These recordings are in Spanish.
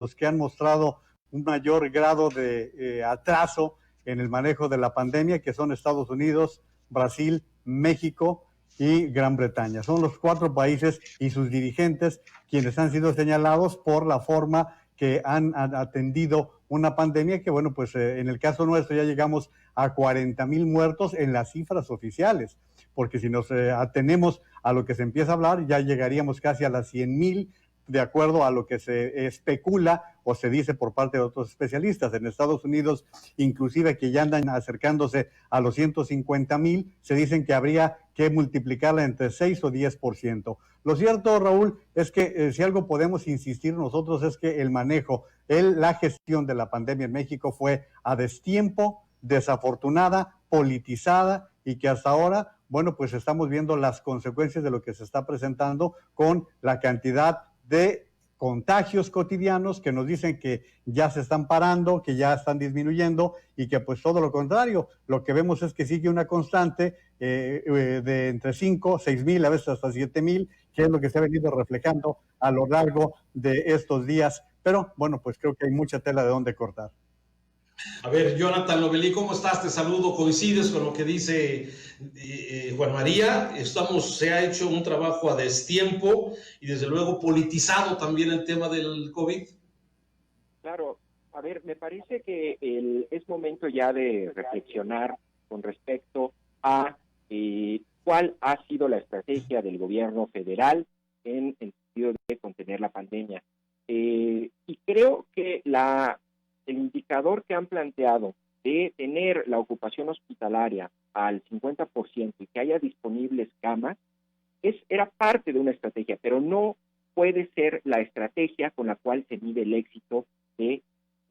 los que han mostrado un mayor grado de atraso en el manejo de la pandemia, que son Estados Unidos, Brasil, México y Gran Bretaña. Son los 4 países y sus dirigentes quienes han sido señalados por la forma que han atendido una pandemia que, bueno, pues en el caso nuestro ya llegamos a 40,000 muertos en las cifras oficiales, porque si nos atenemos a lo que se empieza a hablar, ya llegaríamos casi a las 100,000, de acuerdo a lo que se especula o se dice por parte de otros especialistas. En Estados Unidos, inclusive, que ya andan acercándose a los 150,000, se dicen que habría que multiplicarla entre 6 o 10%. Lo cierto, Raúl, es que si algo podemos insistir nosotros es que el manejo, la gestión de la pandemia en México fue a destiempo, desafortunada, politizada, y que hasta ahora, bueno, pues estamos viendo las consecuencias de lo que se está presentando con la cantidad de contagios cotidianos que nos dicen que ya se están parando, que ya están disminuyendo, y que pues todo lo contrario, lo que vemos es que sigue una constante de entre 5, 6,000, a veces hasta 7,000, que es lo que se ha venido reflejando a lo largo de estos días. Pero bueno, pues creo que hay mucha tela de dónde cortar. A ver, Jonathan Lomelí, ¿cómo estás? Te saludo. ¿Coincides con lo que dice Juan María? Se ha hecho un trabajo a destiempo y desde luego politizado también el tema del COVID. Claro, a ver, me parece que es momento ya de reflexionar con respecto a cuál ha sido la estrategia del gobierno federal en el sentido de contener la pandemia. Y creo que el indicador que han planteado de tener la ocupación hospitalaria al 50% y que haya disponibles camas era parte de una estrategia, pero no puede ser la estrategia con la cual se mide el éxito de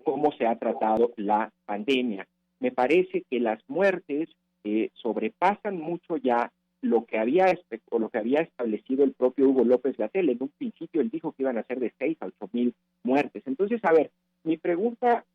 cómo se ha tratado la pandemia. Me parece que las muertes sobrepasan mucho ya lo que había establecido el propio Hugo López-Gatell. En un principio él dijo que iban a ser de 6 a 8,000 muertes. Entonces, a ver, mi pregunta,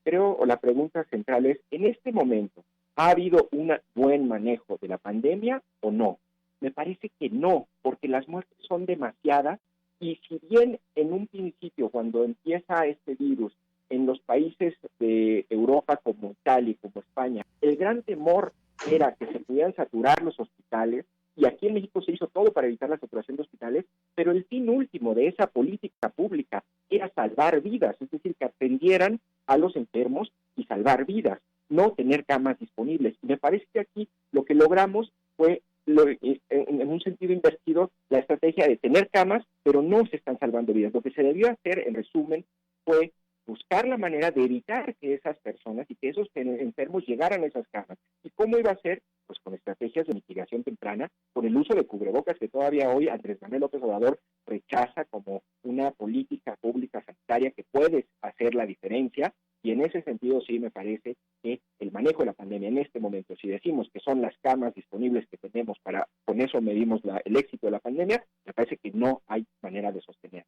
la pregunta central es, ¿en este momento ha habido un buen manejo de la pandemia o no? Me parece que no, porque las muertes son demasiadas, y si bien en un principio, cuando empieza este virus, en los países de Europa como Italia y como España, el gran temor era que se pudieran saturar los hospitales, y aquí en México se hizo todo para evitar la saturación de hospitales, pero el fin último de esa política pública era salvar vidas, es decir, que atendieran a los enfermos y salvar vidas, no tener camas disponibles. Y me parece que aquí lo que logramos fue, en un sentido invertido, la estrategia de tener camas, pero no se están salvando vidas. Lo que se debió hacer, en resumen, fue buscar la manera de evitar que esas personas y que esos enfermos llegaran a esas camas. ¿Y cómo iba a ser? Pues con estrategias de mitigación temprana, con el uso de cubrebocas, que todavía hoy Andrés Manuel López Obrador rechaza como una política pública sanitaria que puede hacer la diferencia. Y en ese sentido sí me parece que el manejo de la pandemia en este momento, si decimos que son las camas disponibles que tenemos con eso medimos el éxito de la pandemia, me parece que no hay manera de sostener.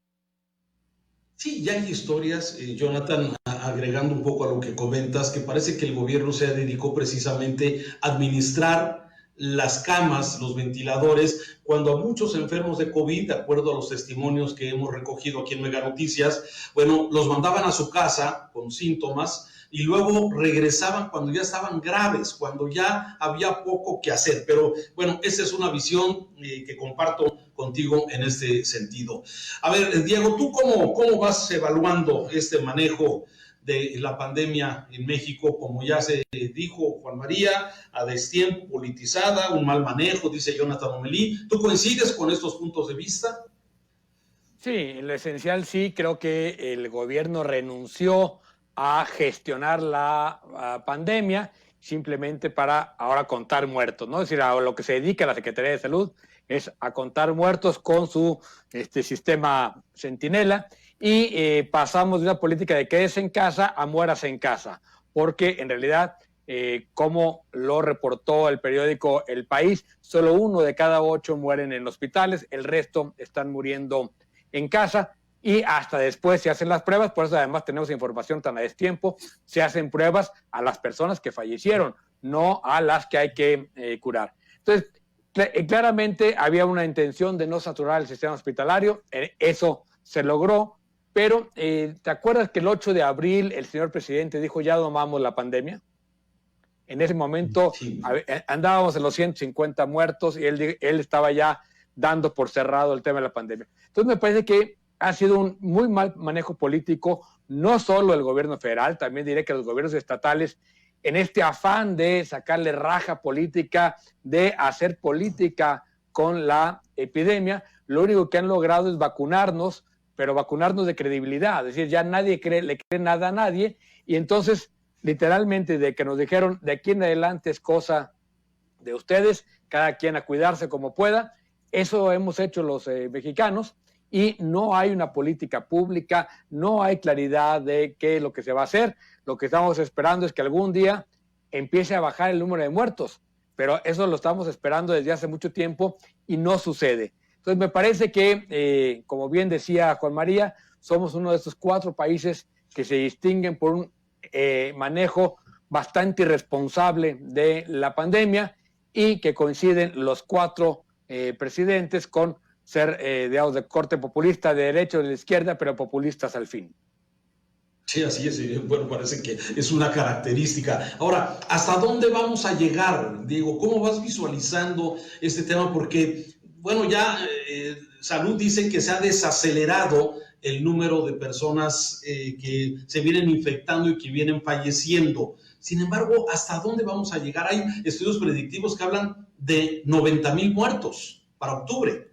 Sí, ya hay historias, Jonathan, agregando un poco a lo que comentas, que parece que el gobierno se dedicó precisamente a administrar las camas, los ventiladores, cuando a muchos enfermos de COVID, de acuerdo a los testimonios que hemos recogido aquí en Mega Noticias, bueno, los mandaban a su casa con síntomas y luego regresaban cuando ya estaban graves, cuando ya había poco que hacer. Pero bueno, esa es una visión que comparto contigo en este sentido. A ver, Diego, ¿tú cómo vas evaluando este manejo de la pandemia en México? Como ya se dijo Juan María, a destiempo, politizada, un mal manejo, dice Jonathan Lomelí. ¿Tú coincides con estos puntos de vista? Sí, en lo esencial sí, creo que el gobierno renunció a gestionar la pandemia simplemente para ahora contar muertos, ¿no? Es decir, a lo que se dedica la Secretaría de Salud es a contar muertos con su sistema Centinela, y pasamos de una política de quédese en casa a muérase en casa, porque en realidad, como lo reportó el periódico El País, solo 1 de cada 8 mueren en hospitales, el resto están muriendo en casa. Y hasta después se hacen las pruebas, por eso además tenemos información tan a destiempo, se hacen pruebas a las personas que fallecieron, no a las que hay que curar. Entonces, claramente había una intención de no saturar el sistema hospitalario, eso se logró, pero ¿te acuerdas que el 8 de abril el señor presidente dijo ya domamos la pandemia? En ese momento Sí. andábamos en los 150 muertos y él estaba ya dando por cerrado el tema de la pandemia. Entonces me parece que ha sido un muy mal manejo político, no solo el gobierno federal, también diré que los gobiernos estatales, en este afán de sacarle raja política, de hacer política con la epidemia, lo único que han logrado es vacunarnos, pero vacunarnos de credibilidad, es decir, ya nadie le cree nada a nadie, y entonces literalmente de que nos dijeron de aquí en adelante es cosa de ustedes, cada quien a cuidarse como pueda. Eso hemos hecho los mexicanos y no hay una política pública, no hay claridad de qué es lo que se va a hacer. Lo que estamos esperando es que algún día empiece a bajar el número de muertos, pero eso lo estamos esperando desde hace mucho tiempo y no sucede. Entonces me parece que, como bien decía Juan María, somos uno de estos 4 países que se distinguen por un manejo bastante irresponsable de la pandemia y que coinciden los 4 presidentes con ser, digamos, de corte populista, de derecha o de la izquierda, pero populistas al fin. Sí, así es. Bueno, parece que es una característica. Ahora, ¿hasta dónde vamos a llegar, Diego? ¿Cómo vas visualizando este tema? Porque, bueno, ya Salud dice que se ha desacelerado el número de personas que se vienen infectando y que vienen falleciendo. Sin embargo, ¿hasta dónde vamos a llegar? Hay estudios predictivos que hablan de 90,000 muertos para octubre.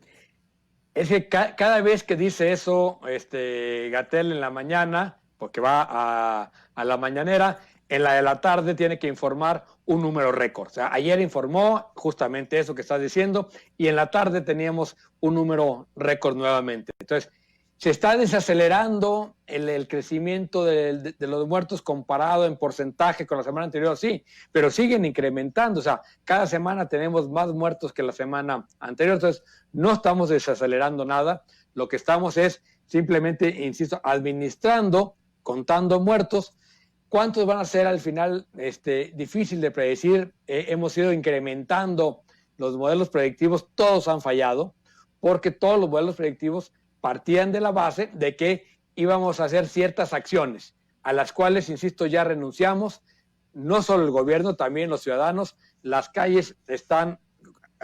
Es que cada vez que dice eso Gatell en la mañana, porque va a la mañanera, en la de la tarde tiene que informar un número récord. O sea, ayer informó justamente eso que estás diciendo y en la tarde teníamos un número récord nuevamente. Entonces, se está desacelerando el crecimiento de los muertos comparado en porcentaje con la semana anterior, sí, pero siguen incrementando. O sea, cada semana tenemos más muertos que la semana anterior. Entonces, no estamos desacelerando nada. Lo que estamos es simplemente, insisto, administrando, contando muertos. ¿Cuántos van a ser al final? Difícil de predecir. Hemos ido incrementando los modelos predictivos. Todos han fallado porque todos los modelos predictivos partían de la base de que íbamos a hacer ciertas acciones a las cuales, insisto, ya renunciamos, no solo el gobierno, también los ciudadanos. Las calles están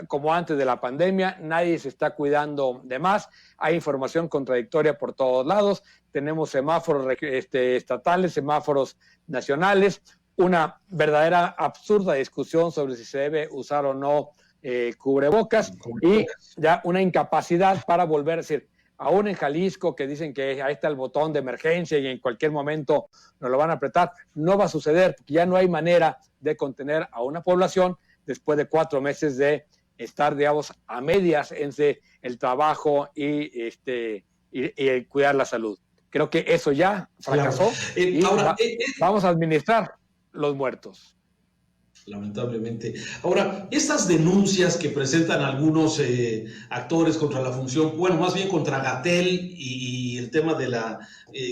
como antes de la pandemia, nadie se está cuidando de más, hay información contradictoria por todos lados, tenemos semáforos estatales, semáforos nacionales, una verdadera absurda discusión sobre si se debe usar o no cubrebocas y ya una incapacidad para volver a decir, aún en Jalisco, que dicen que ahí está el botón de emergencia y en cualquier momento nos lo van a apretar, no va a suceder, porque ya no hay manera de contener a una población después de 4 meses de estar, digamos, a medias entre el trabajo y el cuidar la salud. Creo que eso ya fracasó y ahora, vamos a administrar los muertos. Lamentablemente. Ahora, estas denuncias que presentan algunos actores contra la función, bueno, más bien contra Gatell y el tema de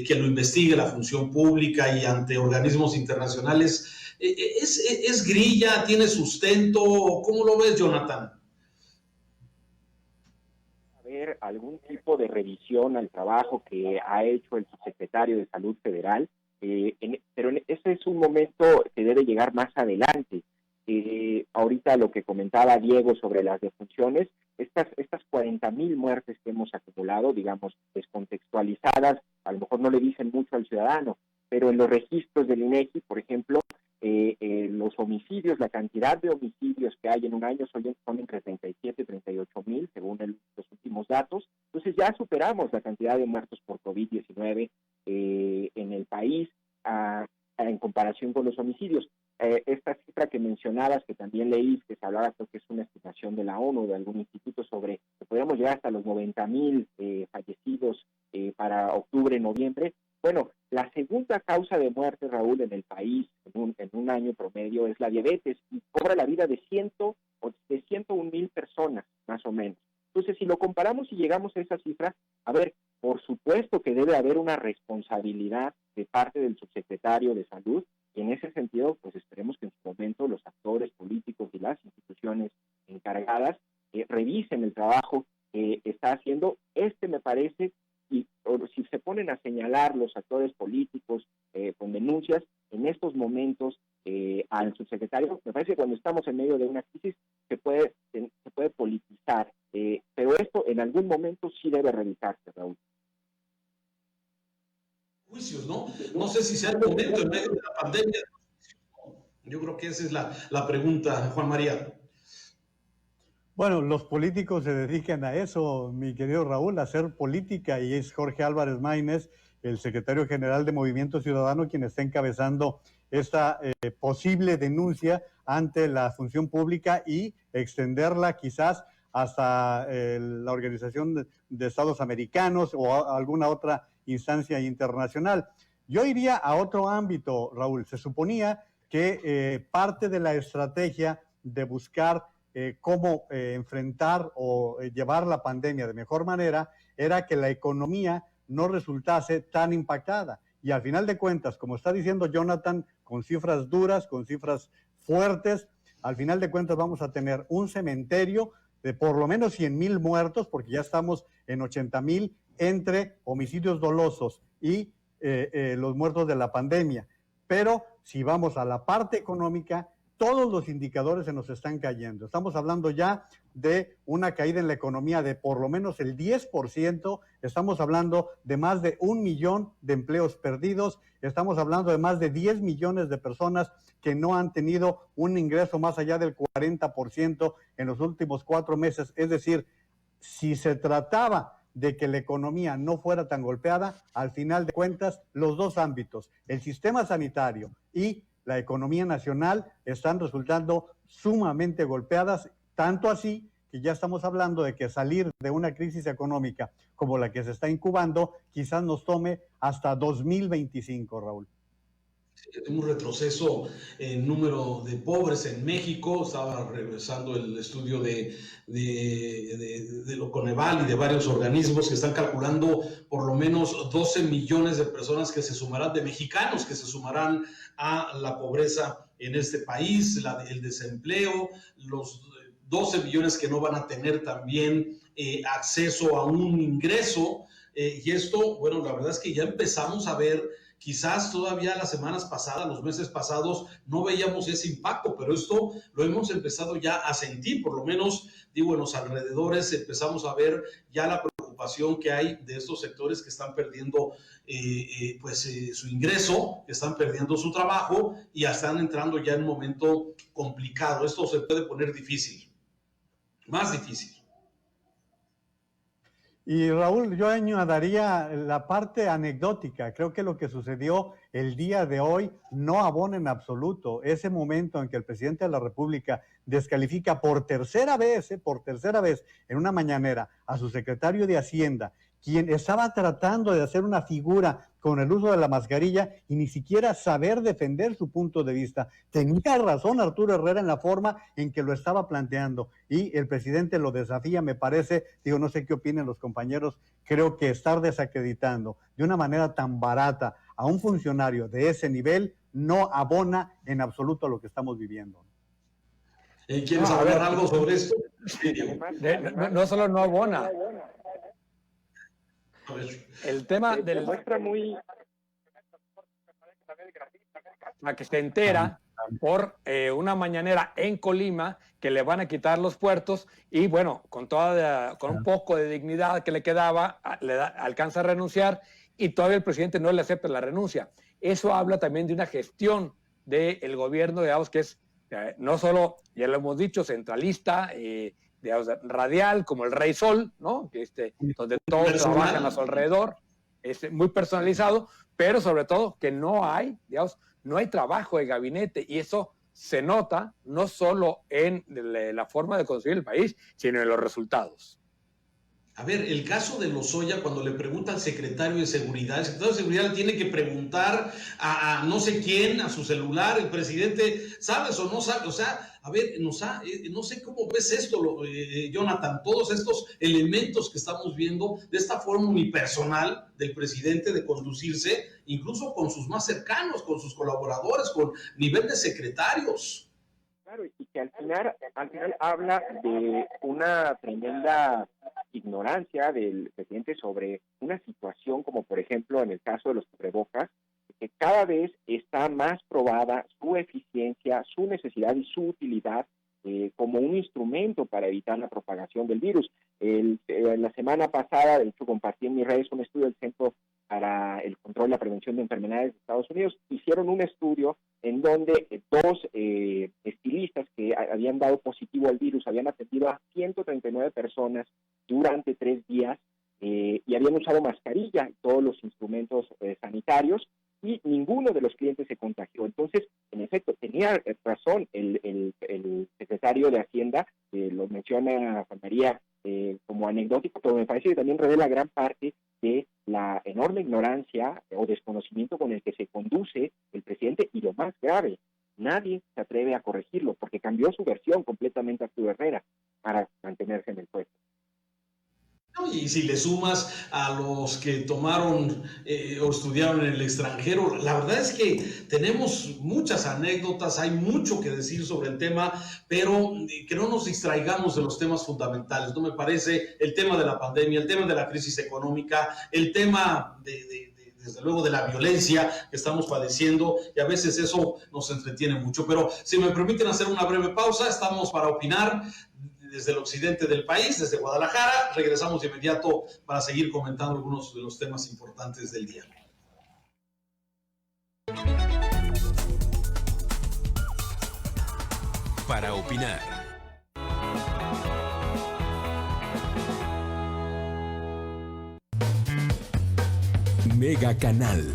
que lo investigue la función pública y ante organismos internacionales, ¿es grilla? ¿Tiene sustento? ¿Cómo lo ves, Jonathan? Haber algún tipo de revisión al trabajo que ha hecho el subsecretario de Salud Federal, pero ese es un momento que debe llegar más adelante. Ahorita lo que comentaba Diego sobre las defunciones, estas 40,000 muertes que hemos acumulado, digamos, descontextualizadas, a lo mejor no le dicen mucho al ciudadano, pero en los registros del INEGI, por ejemplo, los homicidios, la cantidad de homicidios que hay en un año son entre 37 y 38,000, según los últimos datos. Entonces ya superamos la cantidad de muertos por COVID-19 en el país en comparación con los homicidios. Esta cifra que mencionabas, que también leí, que se hablaba, creo que es una estimación de la ONU, de algún instituto, sobre que podríamos llegar hasta los 90,000 fallecidos para octubre, noviembre. Bueno, la segunda causa de muerte, Raúl, en el país en un año promedio es la diabetes y cobra la vida de 101,000 personas, más o menos. Entonces, si lo comparamos y llegamos a esa cifra, a ver, por supuesto que debe haber una responsabilidad de parte del subsecretario de Salud, y en ese sentido, pues esperemos que en su momento los actores políticos y las instituciones encargadas revisen el trabajo que está haciendo. Me parece o si se ponen a señalar los actores políticos con denuncias, en estos momentos al subsecretario, me parece que cuando estamos en medio de una crisis se puede politizar, pero esto en algún momento sí debe revisarse, Raúl. Juicios, ¿no? No sé si sea el momento en medio de la pandemia. Yo creo que esa es la pregunta, Juan María. Bueno, los políticos se dedican a eso, mi querido Raúl, a hacer política, y es Jorge Álvarez Maínez, el secretario general de Movimiento Ciudadano, quien está encabezando esta posible denuncia ante la función pública y extenderla quizás hasta la Organización de Estados Americanos o alguna otra instancia internacional. Yo iría a otro ámbito, Raúl. Se suponía que parte de la estrategia de buscar cómo enfrentar o llevar la pandemia de mejor manera era que la economía no resultase tan impactada. Y al final de cuentas, como está diciendo Jonathan, con cifras duras, con cifras fuertes, al final de cuentas vamos a tener un cementerio de por lo menos 100,000 muertos, porque ya estamos en 80,000 entre homicidios dolosos y los muertos de la pandemia. Pero si vamos a la parte económica, todos los indicadores se nos están cayendo. Estamos hablando ya de una caída en la economía de por lo menos el 10%, estamos hablando de más de 1 millón de empleos perdidos, estamos hablando de más de 10 millones de personas que no han tenido un ingreso más allá del 40% en los últimos 4 meses. Es decir, si se trataba de que la economía no fuera tan golpeada, al final de cuentas, los dos ámbitos, el sistema sanitario y la economía nacional, están resultando sumamente golpeadas, tanto así que ya estamos hablando de que salir de una crisis económica como la que se está incubando quizás nos tome hasta 2025, Raúl. Un retroceso en número de pobres en México. Estaba regresando el estudio de lo Coneval y de varios organismos que están calculando por lo menos 12 millones de personas que se sumarán, de mexicanos que se sumarán a la pobreza en este país, el desempleo, los 12 millones que no van a tener también acceso a un ingreso. Y esto, bueno, la verdad es que ya empezamos a ver. Quizás todavía las semanas pasadas, los meses pasados, no veíamos ese impacto, pero esto lo hemos empezado ya a sentir, por lo menos, digo, en los alrededores empezamos a ver ya la preocupación que hay de estos sectores que están perdiendo su ingreso, que están perdiendo su trabajo y ya están entrando ya en un momento complicado. Esto se puede poner difícil, más difícil. Y Raúl, yo añadiría la parte anecdótica. Creo que lo que sucedió el día de hoy no abona en absoluto ese momento en que el presidente de la República descalifica por tercera vez en una mañanera a su secretario de Hacienda, quien estaba tratando de hacer una figura con el uso de la mascarilla y ni siquiera saber defender su punto de vista. Tenía razón Arturo Herrera en la forma en que lo estaba planteando y el presidente lo desafía, me parece, digo, no sé qué opinen los compañeros, creo que estar desacreditando de una manera tan barata a un funcionario de ese nivel no abona en absoluto lo que estamos viviendo. ¿Quieres hablar algo sobre esto? No solo no abona. El tema del muestra muy a que se entera por una mañanera en Colima que le van a quitar los puertos y bueno, con un poco de dignidad que le quedaba, alcanza a renunciar y todavía el presidente no le acepta la renuncia. Eso habla también de una gestión del gobierno, digamos, que es no solo, ya lo hemos dicho, centralista, digamos, radial, como el Rey Sol, ¿no? Donde todos trabajan a su alrededor, es muy personalizado, pero sobre todo que no hay trabajo de gabinete, y eso se nota no solo en la forma de construir el país, sino en los resultados. A ver, el caso de Lozoya, cuando le pregunta al secretario de Seguridad, el secretario de Seguridad le tiene que preguntar a no sé quién, a su celular, el presidente, ¿sabes o no sabes? O sea, a ver, no sé cómo ves esto, Jonathan, todos estos elementos que estamos viendo de esta forma unipersonal del presidente de conducirse, incluso con sus más cercanos, con sus colaboradores, con nivel de secretarios. Claro, y que al final habla de una tremenda ignorancia del presidente sobre una situación como, por ejemplo, en el caso de los cubrebocas, que cada vez está más probada su eficiencia, su necesidad y su utilidad como un instrumento para evitar la propagación del virus. La semana pasada, de hecho, compartí en mis redes un estudio del Centro para el Control y la Prevención de Enfermedades de Estados Unidos. Hicieron un estudio en donde dos estilistas que habían dado positivo al virus habían atendido a 139 personas durante 3 días y habían usado mascarilla y todos los instrumentos sanitarios, y ninguno de los clientes se contagió. Entonces, en efecto, tenía razón el secretario de Hacienda, lo menciona Juan María como anecdótico, pero me parece que también revela gran parte de la enorme ignorancia o desconocimiento con el que se conduce el presidente, y lo más grave, nadie se atreve a corregirlo, porque cambió su versión completamente Arturo Herrera para mantenerse en el puesto. Y si le sumas a los que tomaron o estudiaron en el extranjero, la verdad es que tenemos muchas anécdotas, hay mucho que decir sobre el tema, pero que no nos distraigamos de los temas fundamentales, ¿no? Me parece el tema de la pandemia, el tema de la crisis económica, el tema desde luego de la violencia que estamos padeciendo, y a veces eso nos entretiene mucho. Pero si me permiten hacer una breve pausa, estamos para opinar desde el occidente del país, desde Guadalajara. Regresamos de inmediato para seguir comentando algunos de los temas importantes del día. Para opinar. Mega Canal.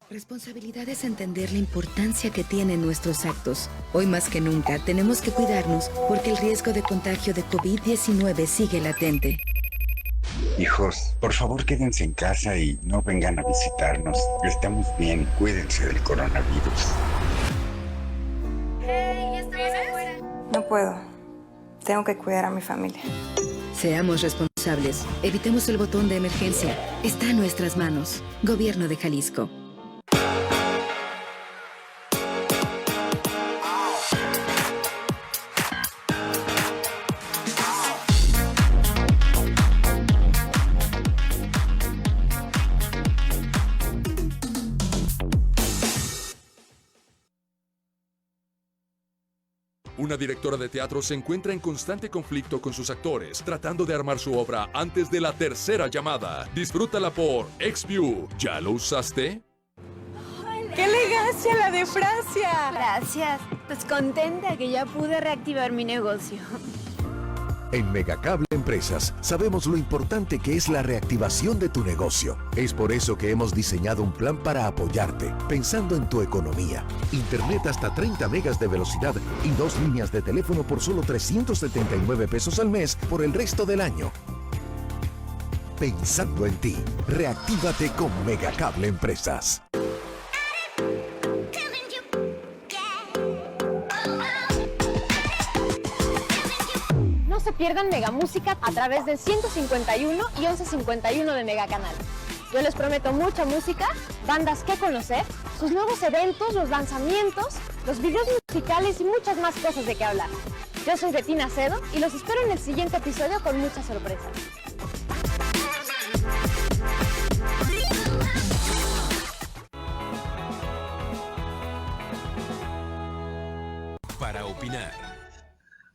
Responsabilidad es entender la importancia que tienen nuestros actos. Hoy más que nunca tenemos que cuidarnos porque el riesgo de contagio de COVID-19 sigue latente. Hijos, por favor quédense en casa y no vengan a visitarnos. Estamos bien, cuídense del coronavirus. Hey, ¿estamos afuera? No puedo. Tengo que cuidar a mi familia. Seamos responsables. Evitemos el botón de emergencia. Está en nuestras manos. Gobierno de Jalisco. Una directora de teatro se encuentra en constante conflicto con sus actores, tratando de armar su obra antes de la tercera llamada. Disfrútala por XView. ¿Ya lo usaste? ¡Qué elegancia la de Francia! Gracias. Pues contenta que ya pude reactivar mi negocio. En Megacable Empresas sabemos lo importante que es la reactivación de tu negocio. Es por eso que hemos diseñado un plan para apoyarte, pensando en tu economía. Internet hasta 30 megas de velocidad y 2 líneas de teléfono por solo 379 pesos al mes por el resto del año. Pensando en ti, reactívate con Megacable Empresas. No se pierdan Mega Música a través del 151 y 1151 de Mega Canal. Yo les prometo mucha música, bandas que conocer, sus nuevos eventos, los lanzamientos, los videos musicales y muchas más cosas de qué hablar. Yo soy Betina Acedo y los espero en el siguiente episodio con muchas sorpresas. Para opinar.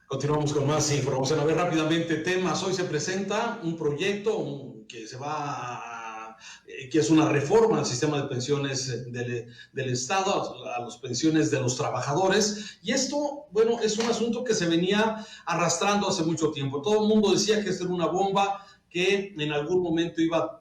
Continuamos con más información. A ver, rápidamente, temas. Hoy se presenta un proyecto que que es una reforma al sistema de pensiones del Estado, a las pensiones de los trabajadores. Y esto, bueno, es un asunto que se venía arrastrando hace mucho tiempo. Todo el mundo decía que esto era una bomba que en algún momento iba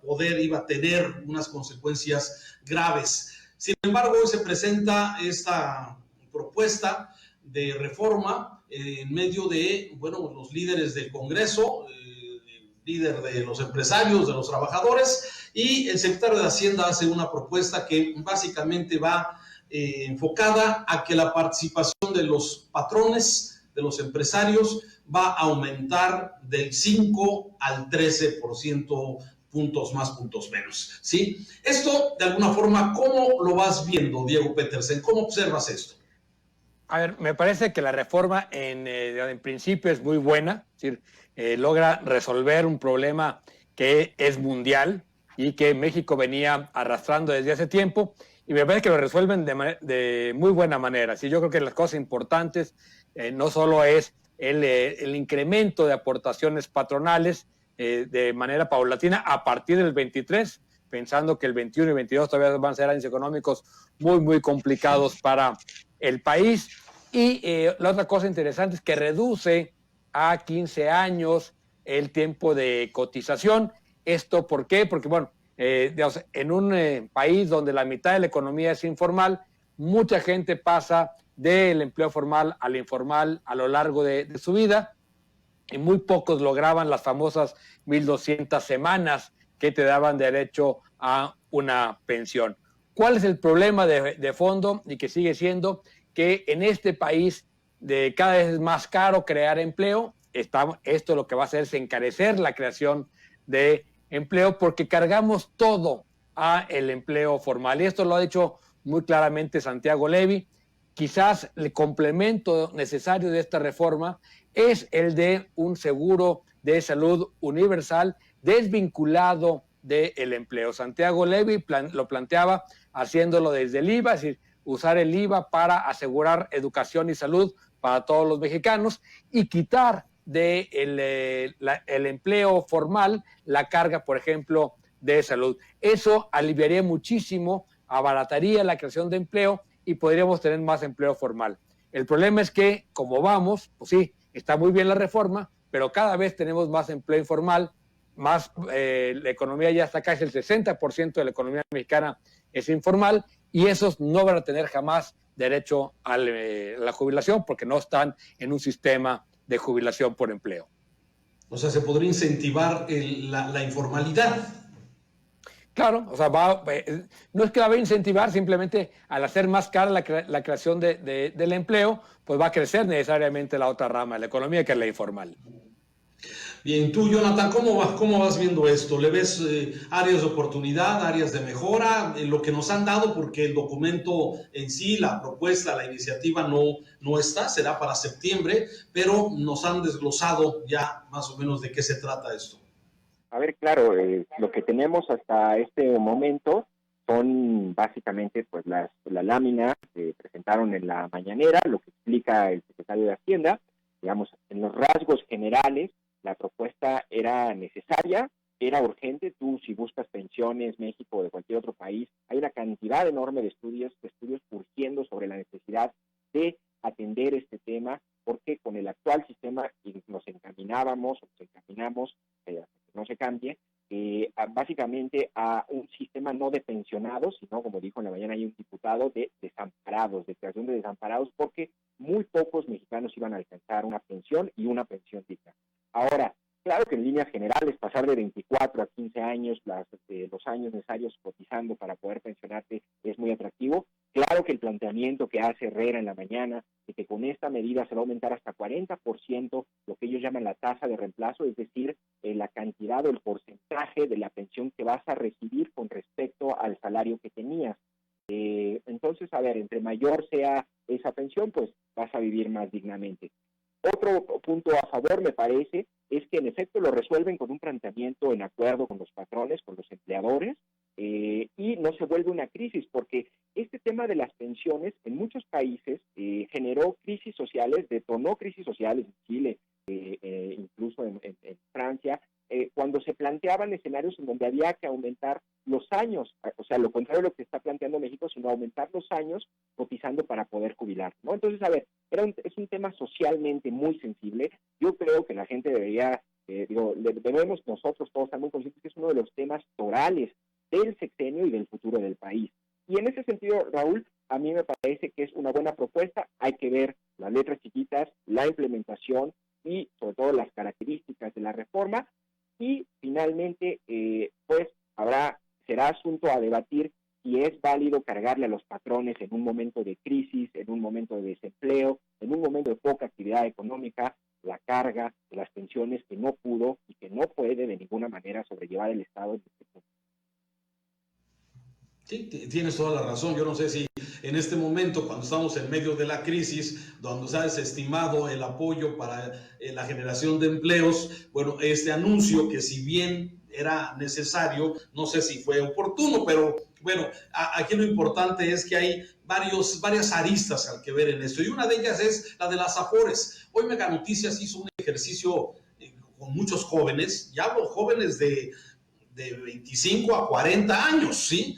a tener unas consecuencias graves. Sin embargo, hoy se presenta esta propuesta de reforma en medio de, bueno, los líderes del Congreso, el líder de los empresarios, de los trabajadores, y el secretario de Hacienda hace una propuesta que básicamente va enfocada a que la participación de los patrones, de los empresarios, va a aumentar del 5 al 13%, puntos más, puntos menos, ¿sí? Esto, de alguna forma, ¿cómo lo vas viendo, Diego Petersen? ¿Cómo observas esto? A ver, me parece que la reforma en principio es muy buena, es decir, logra resolver un problema que es mundial y que México venía arrastrando desde hace tiempo, y me parece que lo resuelven de muy buena manera. Sí, yo creo que las cosas importantes no solo es el incremento de aportaciones patronales de manera paulatina a partir del 23, pensando que el 21 y 22 todavía van a ser años económicos muy, muy complicados para el país. Y la otra cosa interesante es que reduce a 15 años el tiempo de cotización. ¿Esto por qué? Porque, bueno, digamos, en un país donde la mitad de la economía es informal, mucha gente pasa del empleo formal al informal a lo largo de su vida, y muy pocos lograban las famosas 1,200 semanas que te daban derecho a una pensión. ¿Cuál es el problema de fondo y que sigue siendo? Que en este país cada vez es más caro crear empleo. Esto lo que va a hacer es encarecer la creación de empleo, porque cargamos todo a el empleo formal. Y esto lo ha dicho muy claramente Santiago Levy. Quizás el complemento necesario de esta reforma es el de un seguro de salud universal desvinculado del empleo. Santiago Levy lo planteaba haciéndolo desde el IVA, es decir, usar el IVA para asegurar educación y salud para todos los mexicanos y quitar del el empleo formal la carga, por ejemplo, de salud. Eso aliviaría muchísimo, abarataría la creación de empleo y podríamos tener más empleo formal. El problema es que, como vamos, pues sí, está muy bien la reforma, pero cada vez tenemos más empleo informal, la economía ya está casi el 60% de la economía mexicana es informal, y esos no van a tener jamás derecho a la jubilación porque no están en un sistema de jubilación por empleo. O sea, se podría incentivar la informalidad. Claro, o sea, no es que la va a incentivar, simplemente al hacer más cara la creación del empleo, pues va a crecer necesariamente la otra rama de la economía, que es la informal. Bien, tú, Jonathan, ¿cómo vas viendo esto? ¿Le ves áreas de oportunidad, áreas de mejora? Lo que nos han dado, porque el documento en sí, la propuesta, la iniciativa no está, será para septiembre, pero nos han desglosado ya más o menos de qué se trata esto. A ver, claro, lo que tenemos hasta este momento son básicamente pues la lámina que presentaron en la mañanera, lo que explica el secretario de Hacienda. Digamos, en los rasgos generales, la propuesta era necesaria, era urgente. Tú, si buscas pensiones, México o de cualquier otro país, hay una cantidad enorme de estudios surgiendo sobre la necesidad de atender este tema, porque con el actual sistema nos encaminamos, no se cambie, básicamente a un sistema no de pensionados, sino, como dijo en la mañana, hay un diputado, de desamparados, de creación de desamparados, porque muy pocos mexicanos iban a alcanzar una pensión y una pensión digna. Ahora, claro que en líneas generales, pasar de 24 a 15 años, los años necesarios cotizando para poder pensionarte, es muy atractivo. Claro que el planteamiento que hace Herrera en la mañana, de que con esta medida se va a aumentar hasta 40% lo que ellos llaman la tasa de reemplazo, es decir, la cantidad o el porcentaje de la pensión que vas a recibir con respecto al salario que tenías. Entonces, a ver, entre mayor sea esa pensión, pues vas a vivir más dignamente. Otro punto a favor, me parece, es que en efecto lo resuelven con un planteamiento en acuerdo con los patrones, con los empleadores, y no se vuelve una crisis, porque este tema de las pensiones en muchos países generó crisis sociales, detonó crisis sociales en Chile, incluso en Francia, cuando se planteaban escenarios en donde había que aumentar los años, o sea, lo contrario de lo que está planteando México, sino aumentar los años cotizando para poder jubilar, ¿no? Entonces, a ver, es un tema socialmente muy sensible. Yo creo que la gente debería, debemos nosotros todos estar muy conscientes que es uno de los temas torales del sexenio y del futuro del país. Y en ese sentido, Raúl, a mí me parece que es una buena propuesta. Hay que ver las letras chiquitas, la implementación y sobre todo las características de la reforma. Y finalmente, pues será asunto a debatir si es válido cargarle a los patrones en un momento de crisis, en un momento de desempleo, en un momento de poca actividad económica, la carga de las pensiones que no pudo y que no puede de ninguna manera sobrellevar el Estado en este punto. Sí, tienes toda la razón. Yo no sé si en este momento, cuando estamos en medio de la crisis, donde se ha desestimado el apoyo para la generación de empleos, bueno, este anuncio que si bien era necesario, no sé si fue oportuno, pero bueno, aquí lo importante es que hay varias aristas al que ver en esto, y una de ellas es la de las Afores. Hoy Mega Noticias hizo un ejercicio con muchos jóvenes, ya hablo jóvenes de 25 a 40 años, ¿sí?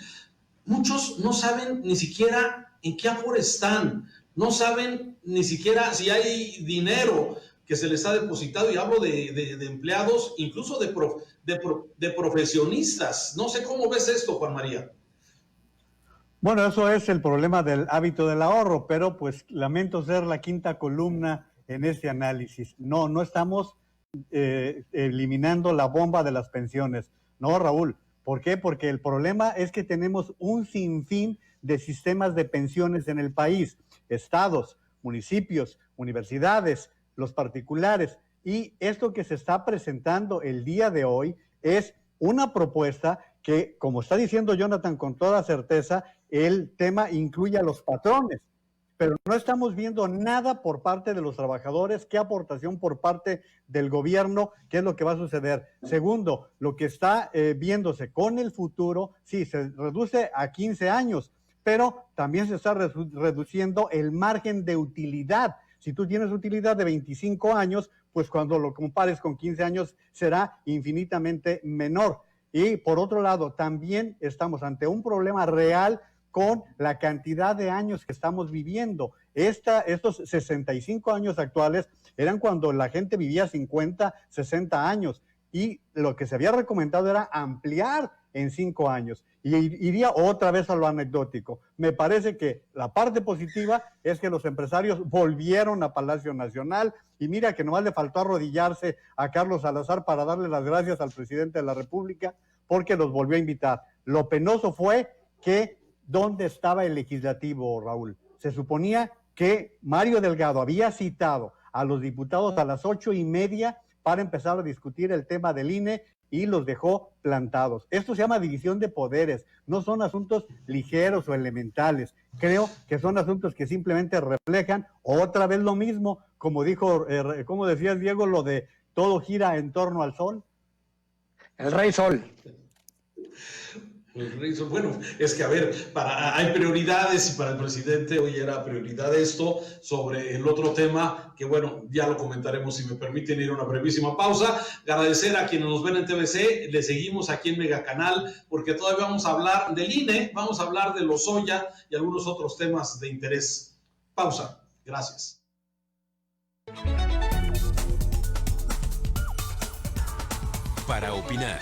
Muchos no saben ni siquiera en qué Afore están, no saben ni siquiera si hay dinero que se les ha depositado, y hablo de empleados, incluso de profesionistas. No sé cómo ves esto, Juan María. Bueno, eso es el problema del hábito del ahorro, pero pues lamento ser la quinta columna en este análisis. No estamos eliminando la bomba de las pensiones. No, Raúl. ¿Por qué? Porque el problema es que tenemos un sinfín de sistemas de pensiones en el país, estados, municipios, universidades, los particulares, y esto que se está presentando el día de hoy es una propuesta que, como está diciendo Jonathan con toda certeza, el tema incluye a los patrones, pero no estamos viendo nada por parte de los trabajadores, qué aportación por parte del gobierno, qué es lo que va a suceder. Segundo, lo que está viéndose con el futuro, sí, se reduce a 15 años, pero también se está reduciendo el margen de utilidad. Si tú tienes utilidad de 25 años, pues cuando lo compares con 15 años será infinitamente menor. Y por otro lado, también estamos ante un problema real con la cantidad de años que estamos viviendo. Estos 65 años actuales eran cuando la gente vivía 50, 60 años, y lo que se había recomendado era ampliar en 5 años. Y iría otra vez a lo anecdótico. Me parece que la parte positiva es que los empresarios volvieron a Palacio Nacional, y mira que nomás le faltó arrodillarse a Carlos Salazar para darle las gracias al presidente de la República, porque los volvió a invitar. Lo penoso fue que ¿dónde estaba el legislativo, Raúl? Se suponía que Mario Delgado había citado a los diputados a las 8:30 para empezar a discutir el tema del INE, y los dejó plantados. Esto se llama división de poderes, no son asuntos ligeros o elementales. Creo que son asuntos que simplemente reflejan otra vez lo mismo, como decías, Diego, lo de todo gira en torno al sol. El rey sol. Bueno, es que a ver, hay prioridades, y para el presidente hoy era prioridad esto sobre el otro tema, que bueno, ya lo comentaremos. Si me permiten ir a una brevísima pausa, agradecer a quienes nos ven en TVC, le seguimos aquí en Megacanal, porque todavía vamos a hablar del INE, vamos a hablar de Lozoya y algunos otros temas de interés. Pausa, gracias. Para opinar.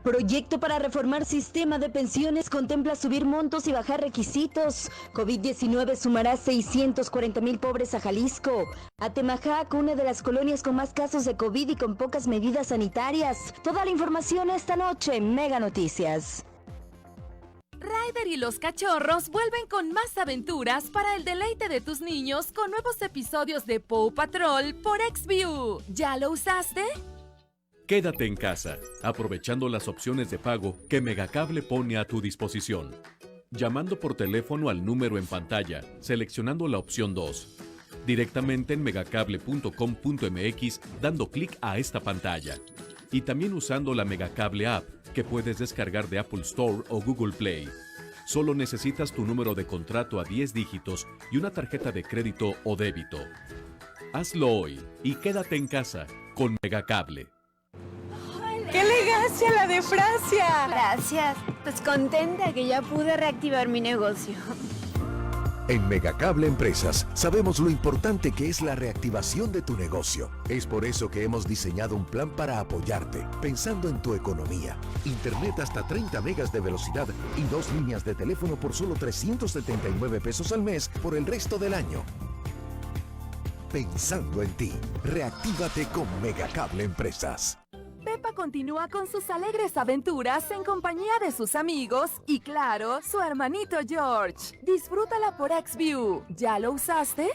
Proyecto para reformar sistema de pensiones contempla subir montos y bajar requisitos. COVID-19 sumará 640,000 pobres a Jalisco. Atemajac, una de las colonias con más casos de COVID y con pocas medidas sanitarias. Toda la información esta noche en Mega Noticias. Ryder y los cachorros vuelven con más aventuras para el deleite de tus niños con nuevos episodios de Paw Patrol por XView. ¿Ya lo usaste? Quédate en casa, aprovechando las opciones de pago que Megacable pone a tu disposición. Llamando por teléfono al número en pantalla, seleccionando la opción 2. Directamente en megacable.com.mx, dando clic a esta pantalla. Y también usando la Megacable App, que puedes descargar de Apple Store o Google Play. Solo necesitas tu número de contrato a 10 dígitos y una tarjeta de crédito o débito. Hazlo hoy y quédate en casa con Megacable. ¡Qué elegancia la de Francia! Gracias. Pues contenta que ya pude reactivar mi negocio. En Megacable Empresas sabemos lo importante que es la reactivación de tu negocio. Es por eso que hemos diseñado un plan para apoyarte, pensando en tu economía. Internet hasta 30 megas de velocidad y 2 líneas de teléfono por solo 379 pesos al mes por el resto del año. Pensando en ti, reactívate con Megacable Empresas. Pepa continúa con sus alegres aventuras en compañía de sus amigos y, claro, su hermanito George. Disfrútala por XView. ¿Ya lo usaste?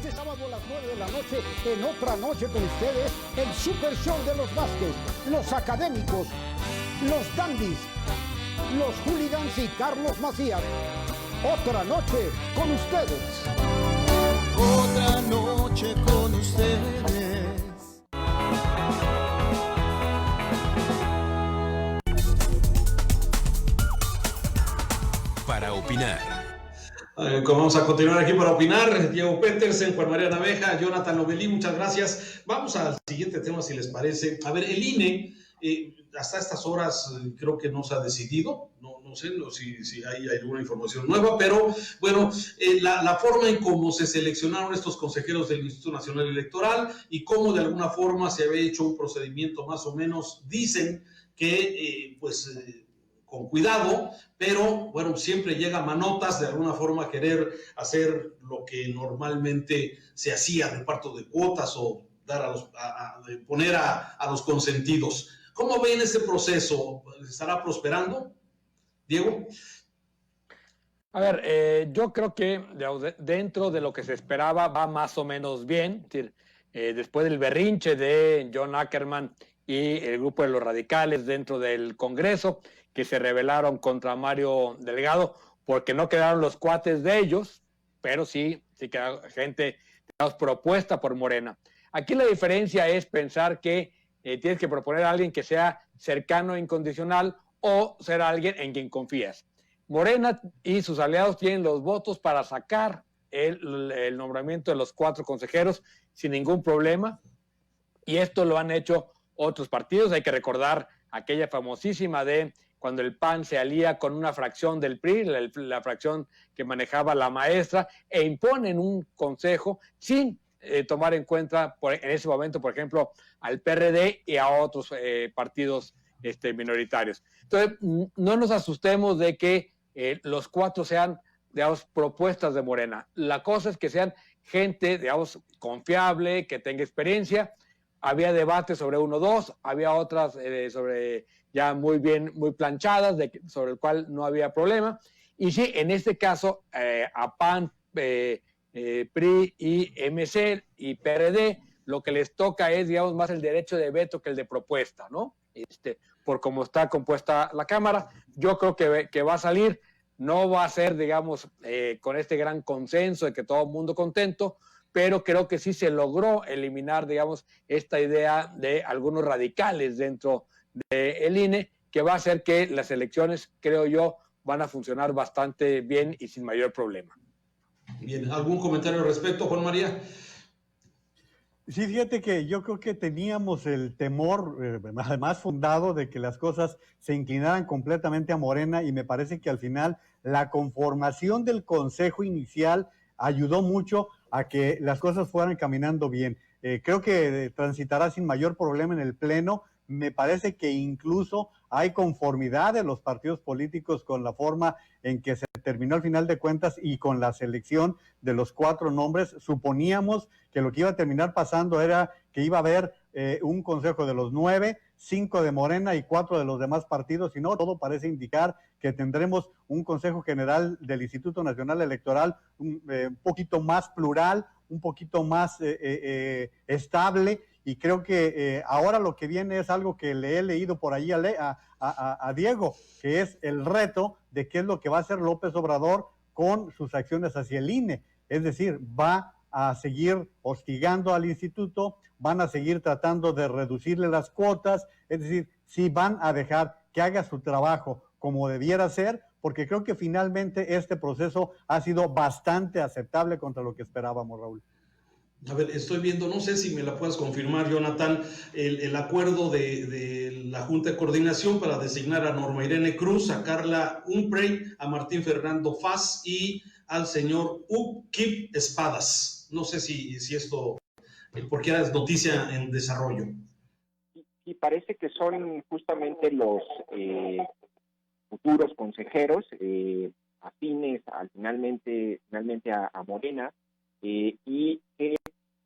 Este sábado a las 9 de la noche, en Otra Noche con ustedes, el Super Show de los Vázquez, los académicos, los dandies, los hooligans y Carlos Macías. Otra noche con ustedes. Otra noche con ustedes. Para opinar. Vamos a continuar aquí para opinar. Diego Petersen, Juan María Naveja, Jonathan Lomelí, muchas gracias. Vamos al siguiente tema, si les parece. A ver, el INE, hasta estas horas creo que no se ha decidido. No sé si hay alguna información nueva, pero bueno, la forma en cómo se seleccionaron estos consejeros del Instituto Nacional Electoral y cómo de alguna forma se había hecho un procedimiento más o menos, dicen que con cuidado, pero bueno, siempre llega a manotas de alguna forma querer hacer lo que normalmente se hacía, reparto de cuotas o dar poner a los consentidos. ¿Cómo ven ese proceso? ¿Estará prosperando? Diego. A ver, yo creo que dentro de lo que se esperaba va más o menos bien. Es decir, después del berrinche de John Ackerman y el grupo de los radicales dentro del Congreso, que se rebelaron contra Mario Delgado, porque no quedaron los cuates de ellos, pero sí quedó gente, digamos, propuesta por Morena. Aquí la diferencia es pensar que tienes que proponer a alguien que sea cercano e incondicional o ser alguien en quien confías. Morena y sus aliados tienen los votos para sacar el nombramiento de los 4 consejeros sin ningún problema, y esto lo han hecho otros partidos. Hay que recordar aquella famosísima de cuando el PAN se alía con una fracción del PRI, la fracción que manejaba la maestra, e imponen un consejo sin tomar en cuenta en ese momento, por ejemplo, al PRD y a otros partidos minoritarios. Entonces, no nos asustemos de que los 4 sean, digamos, propuestas de Morena. La cosa es que sean gente, digamos, confiable, que tenga experiencia. Había debates sobre 1 o 2, había otras sobre ya muy planchadas, sobre el cual no había problema. Y sí, en este caso, a PAN, PRI y MC y PRD, lo que les toca es, digamos, más el derecho de veto que el de propuesta, ¿no? Por cómo está compuesta la Cámara. Yo creo que va a salir, no va a ser, digamos, con este gran consenso de que todo el mundo contento, pero creo que sí se logró eliminar, digamos, esta idea de algunos radicales dentro del INE, que va a hacer que las elecciones, creo yo, van a funcionar bastante bien y sin mayor problema. Bien, ¿algún comentario al respecto, Juan María? Sí, fíjate que yo creo que teníamos el temor, además fundado, de que las cosas se inclinaran completamente a Morena, y me parece que al final la conformación del consejo inicial ayudó mucho a que las cosas fueran caminando bien. Creo que transitará sin mayor problema en el Pleno. Me parece que incluso hay conformidad de los partidos políticos con la forma en que se terminó al final de cuentas y con la selección de los 4 nombres. Suponíamos que lo que iba a terminar pasando era que iba a haber un consejo de los 9, 5 de Morena y 4 de los demás partidos, y no, todo parece indicar que tendremos un Consejo General del Instituto Nacional Electoral un poquito más plural, un poquito más estable, y creo que ahora lo que viene es algo que le he leído por ahí a Diego, que es el reto de qué es lo que va a hacer López Obrador con sus acciones hacia el INE. Es decir, va a seguir hostigando al instituto, van a seguir tratando de reducirle las cuotas, es decir, si van a dejar que haga su trabajo como debiera ser, porque creo que finalmente este proceso ha sido bastante aceptable contra lo que esperábamos, Raúl. A ver, estoy viendo, no sé si me la puedes confirmar, Jonathan, el acuerdo de la Junta de Coordinación para designar a Norma Irene Cruz, a Carla Humphrey, a Martín Fernando Faz y al señor Kip Espadas. No sé si esto, porque era noticia en desarrollo. Y parece que son justamente los futuros consejeros afines finalmente a Morena, y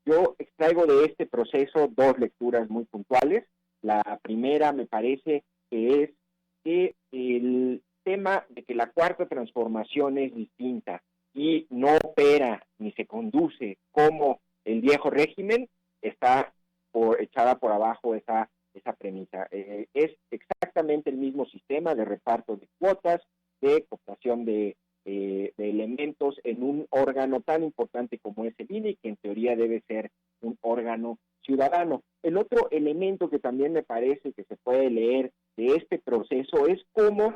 yo extraigo de este proceso 2 lecturas muy puntuales. La primera me parece que es que el tema de que la cuarta transformación es distinta y no opera ni se conduce como el viejo régimen, está echada por abajo esa premisa. Es exactamente el mismo sistema de reparto de cuotas, de cooptación de elementos en un órgano tan importante como es el INE, que en teoría debe ser un órgano ciudadano. El otro elemento que también me parece que se puede leer de este proceso es cómo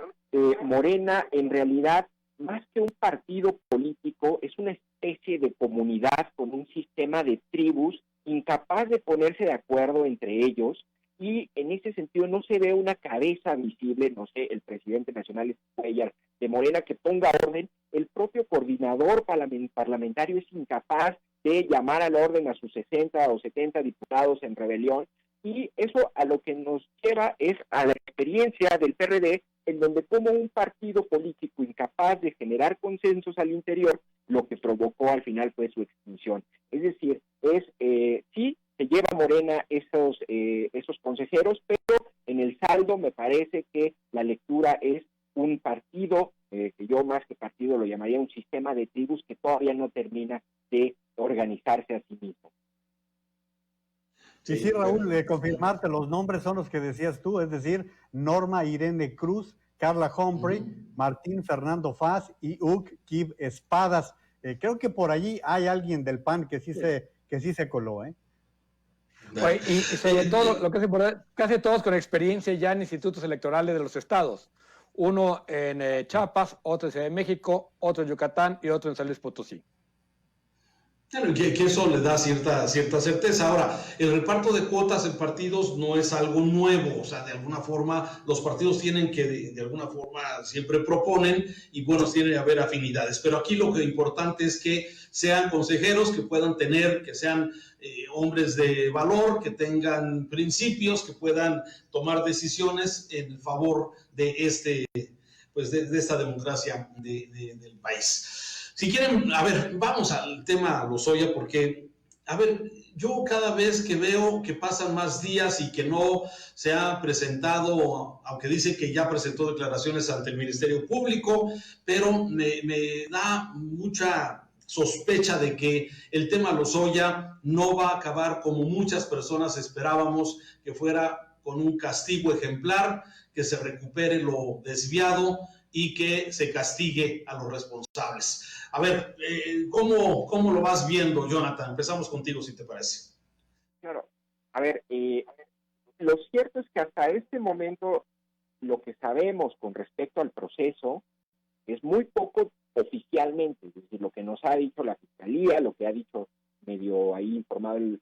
Morena en realidad, más que un partido político, es una especie de comunidad con un sistema de tribus incapaz de ponerse de acuerdo entre ellos, y en ese sentido no se ve una cabeza visible, no sé, el presidente nacional Cuellar de Morena que ponga orden. El propio coordinador parlamentario es incapaz de llamar al orden a sus 60 o 70 diputados en rebelión, y eso a lo que nos lleva es a la experiencia del PRD, en donde como un partido político incapaz de generar consensos al interior, lo que provocó al final fue su extinción. Es decir, sí, se lleva Morena esos consejeros, pero en el saldo me parece que la lectura es un partido, que yo más que partido lo llamaría un sistema de tribus que todavía no termina de organizarse a sí mismo. Sí, Raúl, de confirmarte, los nombres son los que decías tú, es decir, Norma Irene Cruz, Carla Humphrey, Martín Fernando Faz y Hug Kib Espadas. Creo que por allí hay alguien del PAN que sí se coló, ¿eh? Oye, y sobre todo, lo que hace casi todos con experiencia ya en institutos electorales de los estados. Uno en Chiapas, otro en Ciudad de México, otro en Yucatán y otro en San Luis Potosí. Claro, que eso le da cierta certeza. Ahora, el reparto de cuotas en partidos no es algo nuevo, o sea, de alguna forma los partidos tienen que, de alguna forma, siempre proponen, y bueno, tiene que haber afinidades, pero aquí lo que es importante es que sean consejeros que puedan tener, que sean hombres de valor, que tengan principios, que puedan tomar decisiones en favor de de esta democracia del país. Si quieren, a ver, vamos al tema Lozoya, porque, a ver, yo cada vez que veo que pasan más días y que no se ha presentado, aunque dice que ya presentó declaraciones ante el Ministerio Público, pero me da mucha sospecha de que el tema Lozoya no va a acabar como muchas personas esperábamos, que fuera con un castigo ejemplar, que se recupere lo desviado y que se castigue a los responsables. A ver, ¿cómo lo vas viendo, Jonathan? Empezamos contigo, si te parece. Claro. A ver, lo cierto es que hasta este momento lo que sabemos con respecto al proceso es muy poco oficialmente, es decir, lo que nos ha dicho la Fiscalía, lo que ha dicho medio ahí informado el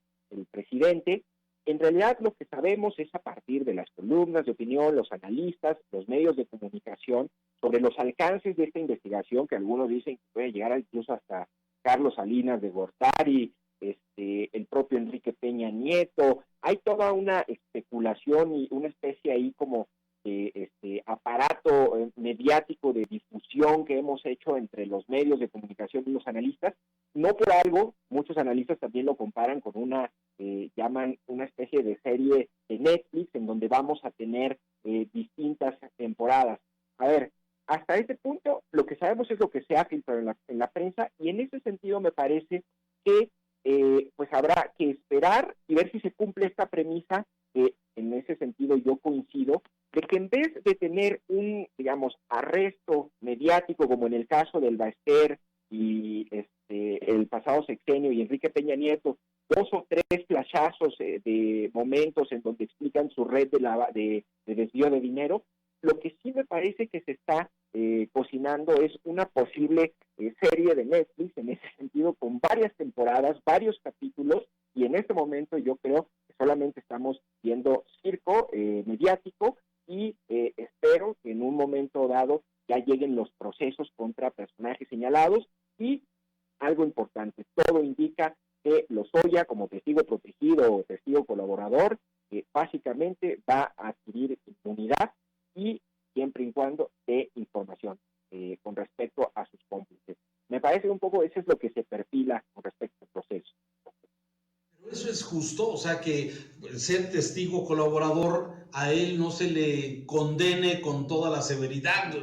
presidente. En realidad lo que sabemos es a partir de las columnas de opinión, los analistas, los medios de comunicación, sobre los alcances de esta investigación, que algunos dicen que puede llegar incluso hasta Carlos Salinas de Gortari, el propio Enrique Peña Nieto. Hay toda una especulación y una especie ahí como aparato mediático de difusión que hemos hecho entre los medios de comunicación y los analistas. No por algo, muchos analistas también lo comparan con llaman una especie de serie de Netflix en donde vamos a tener distintas temporadas. A ver, hasta este punto lo que sabemos es lo que se ha filtrado en la prensa, y en ese sentido me parece que pues habrá que esperar y ver si se cumple esta premisa, que en ese sentido yo coincido, de que en vez de tener un, digamos, arresto mediático como en el caso del Baester y el pasado sexenio y Enrique Peña Nieto, 2 o 3 flashazos de momentos en donde explican su red de desvío de dinero, lo que sí me parece que se está cocinando es una posible serie de Netflix, en ese sentido, con varias temporadas, varios capítulos, y en este momento yo creo que solamente estamos viendo circo mediático, y espero que en un momento dado ya lleguen los procesos contra personajes señalados. Y algo importante, todo indica que Lozoya, como testigo protegido o testigo colaborador, básicamente va a adquirir impunidad, y siempre y cuando dé información con respecto a sus cómplices. Me parece un poco eso es lo que se perfila con respecto al proceso. Pero eso es justo, o sea que ser testigo colaborador a él no se le condene con toda la severidad.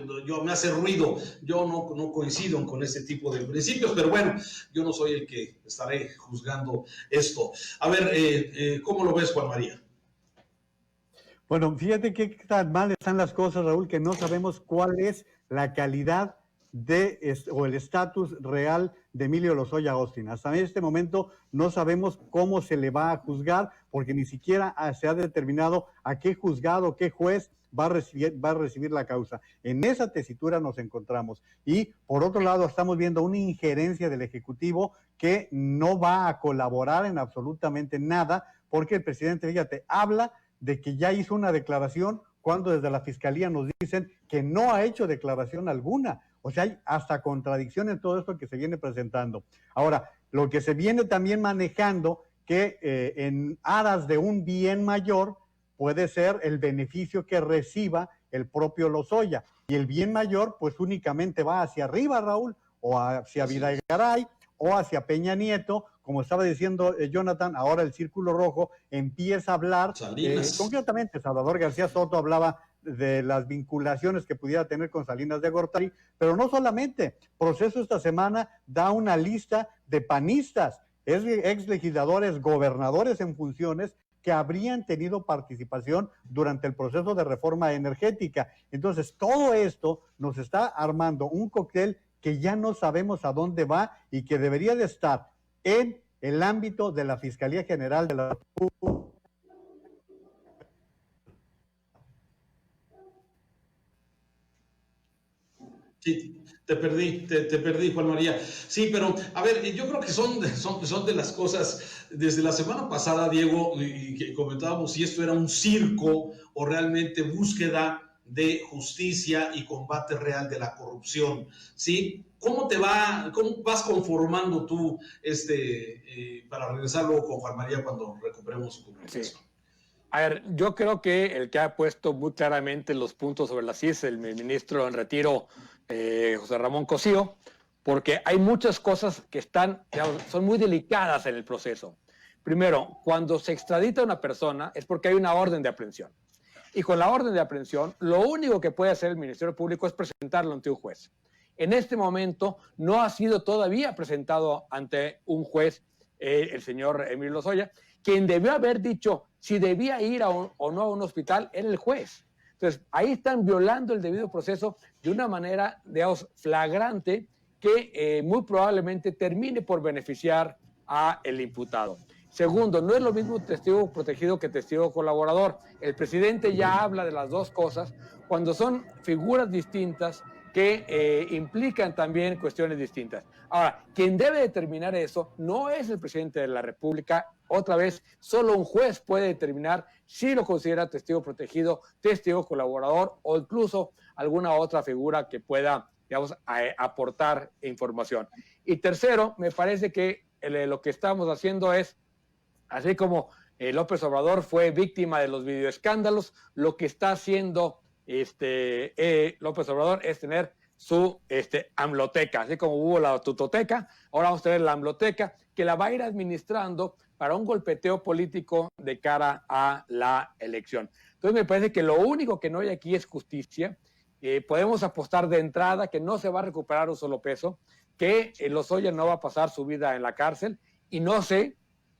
Me hace ruido, yo no coincido con este tipo de principios, pero bueno, yo no soy el que estaré juzgando esto. A ver, ¿cómo lo ves, Juan María? Bueno, fíjate qué tan mal están las cosas, Raúl, que no sabemos cuál es la calidad o el estatus real de Emilio Lozoya Austin. Hasta este momento no sabemos cómo se le va a juzgar, porque ni siquiera se ha determinado a qué juzgado, qué juez va a recibir la causa. En esa tesitura nos encontramos. Y por otro lado, estamos viendo una injerencia del Ejecutivo que no va a colaborar en absolutamente nada, porque el presidente, fíjate, habla de que ya hizo una declaración cuando desde la Fiscalía nos dicen que no ha hecho declaración alguna. O sea, hay hasta contradicción en todo esto que se viene presentando. Ahora, lo que se viene también manejando, que en aras de un bien mayor puede ser el beneficio que reciba el propio Lozoya. Y el bien mayor, pues únicamente va hacia arriba, Raúl, o hacia Videgaray, o hacia Peña Nieto. Como estaba diciendo Jonathan, ahora el Círculo Rojo empieza a hablar, concretamente Salvador García Soto hablaba de las vinculaciones que pudiera tener con Salinas de Gortari, pero no solamente. Proceso esta semana da una lista de panistas, ex legisladores, gobernadores en funciones, que habrían tenido participación durante el proceso de reforma energética. Entonces, todo esto nos está armando un cóctel que ya no sabemos a dónde va y que debería de estar en el ámbito de la Fiscalía General de la República. Sí, te perdí, Juan María. Sí, pero a ver, yo creo que son de las cosas. Desde la semana pasada, Diego, y comentábamos si esto era un circo o realmente búsqueda de justicia y combate real de la corrupción, ¿sí? ¿Cómo vas conformando tú para regresar luego con Juan María cuando recuperemos su comunicación? Sí. A ver, yo creo que el que ha puesto muy claramente los puntos sobre las IES, el ministro en retiro, José Ramón Cosío, porque hay muchas cosas que son muy delicadas en el proceso. Primero, cuando se extradita a una persona es porque hay una orden de aprehensión. Y con la orden de aprehensión, lo único que puede hacer el Ministerio Público es presentarlo ante un juez. En este momento no ha sido todavía presentado ante un juez el señor Emilio Lozoya. Quien debió haber dicho si debía ir o no a un hospital era el juez. Entonces, ahí están violando el debido proceso de una manera, digamos, flagrante que muy probablemente termine por beneficiar al imputado. Segundo, no es lo mismo testigo protegido que testigo colaborador. El presidente ya habla de las dos cosas cuando son figuras distintas que implican también cuestiones distintas. Ahora, quien debe determinar eso no es el presidente de la República. Otra vez, solo un juez puede determinar si lo considera testigo protegido, testigo colaborador o incluso alguna otra figura que pueda, digamos, aportar información. Y tercero, me parece que lo que estamos haciendo es, así como López Obrador fue víctima de los videoescándalos, lo que está haciendo López Obrador es tener su AMLOteca, así como hubo la tutoteca, ahora vamos a tener la AMLOteca, que la va a ir administrando para un golpeteo político de cara a la elección. Entonces me parece que lo único que no hay aquí es justicia. Podemos apostar de entrada que no se va a recuperar un solo peso, que Lozoya no va a pasar su vida en la cárcel, y no sé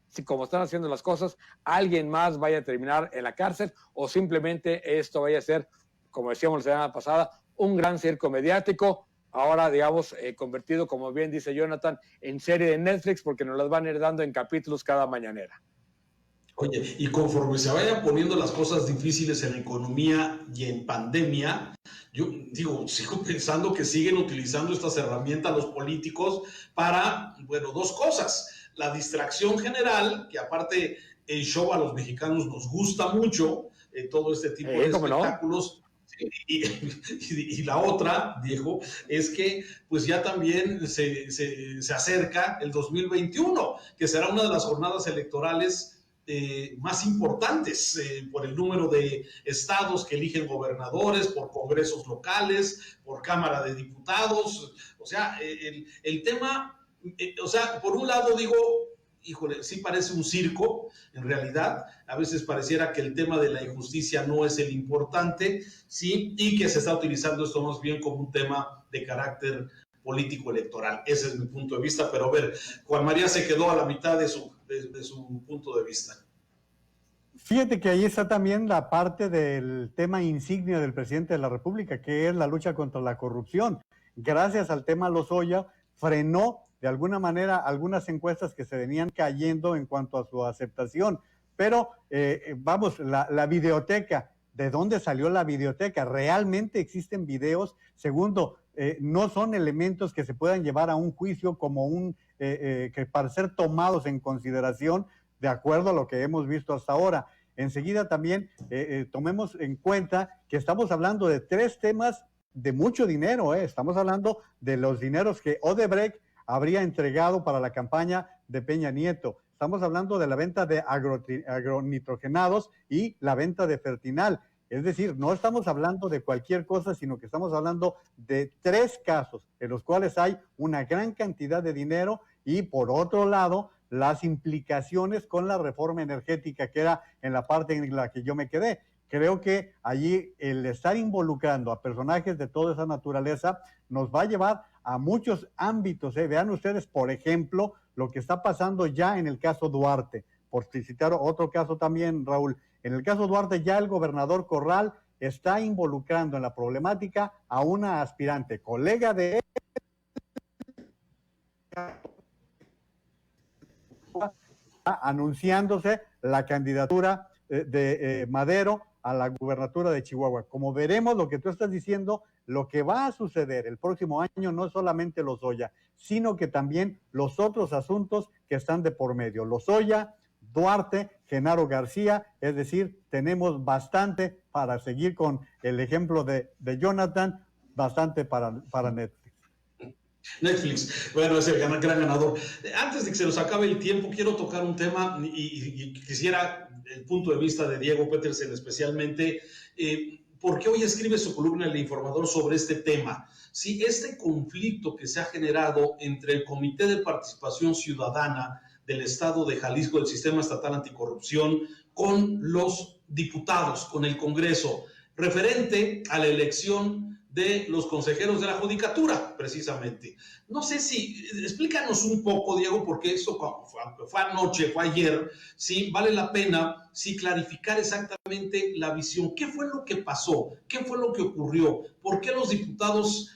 si, como están haciendo las cosas, alguien más vaya a terminar en la cárcel o simplemente esto vaya a ser, como decíamos la semana pasada, un gran circo mediático, ahora, digamos, convertido, como bien dice Jonathan, en serie de Netflix, porque nos las van a ir dando en capítulos cada mañanera. Oye, y conforme se vayan poniendo las cosas difíciles en economía y en pandemia, yo digo, sigo pensando que siguen utilizando estas herramientas los políticos para, bueno, dos cosas. La distracción general, que aparte el show a los mexicanos nos gusta mucho, todo este tipo de espectáculos. ¿No? Y la otra, Diego, es que pues ya también se acerca el 2021, que será una de las jornadas electorales más importantes por el número de estados que eligen gobernadores, por congresos locales, por Cámara de Diputados. O sea, el tema, o sea, por un lado digo, híjole, sí parece un circo, en realidad. A veces pareciera que el tema de la injusticia no es el importante, sí, y que se está utilizando esto más bien como un tema de carácter político electoral. Ese es mi punto de vista, pero a ver, Juan María se quedó a la mitad de su punto de vista. Fíjate que ahí está también la parte del tema insignia del presidente de la República, que es la lucha contra la corrupción. Gracias al tema Lozoya, frenó de alguna manera algunas encuestas que se venían cayendo en cuanto a su aceptación. Pero vamos, la videoteca, ¿de dónde salió la videoteca? ¿Realmente existen videos? Segundo, no son elementos que se puedan llevar a un juicio como que para ser tomados en consideración de acuerdo a lo que hemos visto hasta ahora. Enseguida también tomemos en cuenta que estamos hablando de 3 temas de mucho dinero. Estamos hablando de los dineros que Odebrecht habría entregado para la campaña de Peña Nieto. Estamos hablando de la venta de agronitrogenados y la venta de Fertinal. Es decir, no estamos hablando de cualquier cosa, sino que estamos hablando de 3 casos en los cuales hay una gran cantidad de dinero y, por otro lado, las implicaciones con la reforma energética, que era en la parte en la que yo me quedé. Creo que allí el estar involucrando a personajes de toda esa naturaleza nos va a llevar a muchos ámbitos. Vean ustedes, por ejemplo, lo que está pasando ya en el caso Duarte. Por citar otro caso también, Raúl, en el caso Duarte ya el gobernador Corral está involucrando en la problemática a una aspirante, colega de él, anunciándose la candidatura de Madero a la gubernatura de Chihuahua. Como veremos lo que tú estás diciendo, lo que va a suceder el próximo año no es solamente Lozoya, sino que también los otros asuntos que están de por medio. Lozoya, Duarte, Genaro García, es decir, tenemos bastante para seguir con el ejemplo de Jonathan, bastante para Netflix. Netflix, bueno, es el gran ganador. Antes de que se nos acabe el tiempo, quiero tocar un tema y quisiera el punto de vista de Diego Petersen especialmente, porque hoy escribe su columna en El Informador sobre este tema. Sí, este conflicto que se ha generado entre el Comité de Participación Ciudadana del Estado de Jalisco, del Sistema Estatal Anticorrupción, con los diputados, con el Congreso, referente a la elección de los consejeros de la Judicatura, precisamente. No sé si, explícanos un poco, Diego, porque eso fue anoche, fue ayer, sí, vale la pena, sí, clarificar exactamente la visión. ¿Qué fue lo que pasó? ¿Qué fue lo que ocurrió? ¿Por qué los diputados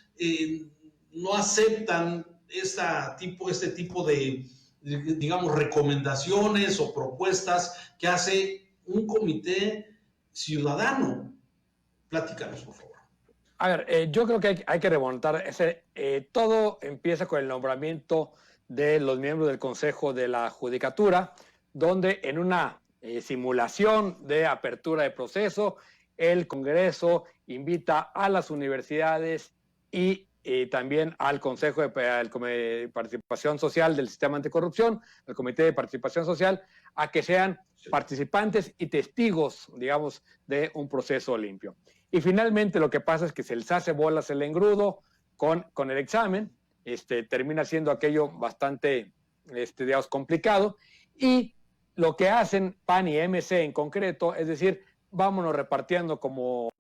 no aceptan este tipo de, digamos, recomendaciones o propuestas que hace un comité ciudadano? Platícanos, por favor. A ver, yo creo que hay que remontar. Todo empieza con el nombramiento de los miembros del Consejo de la Judicatura, donde en una simulación de apertura de proceso, el Congreso invita a las universidades y también al Consejo de Participación Social del Sistema Anticorrupción, el Comité de Participación Social, a que sean participantes y testigos, digamos, de un proceso limpio. Y finalmente lo que pasa es que se les hace bolas el engrudo con el examen, termina siendo aquello bastante, digamos, complicado, y lo que hacen PAN y MC en concreto, es decir, vámonos repartiendo como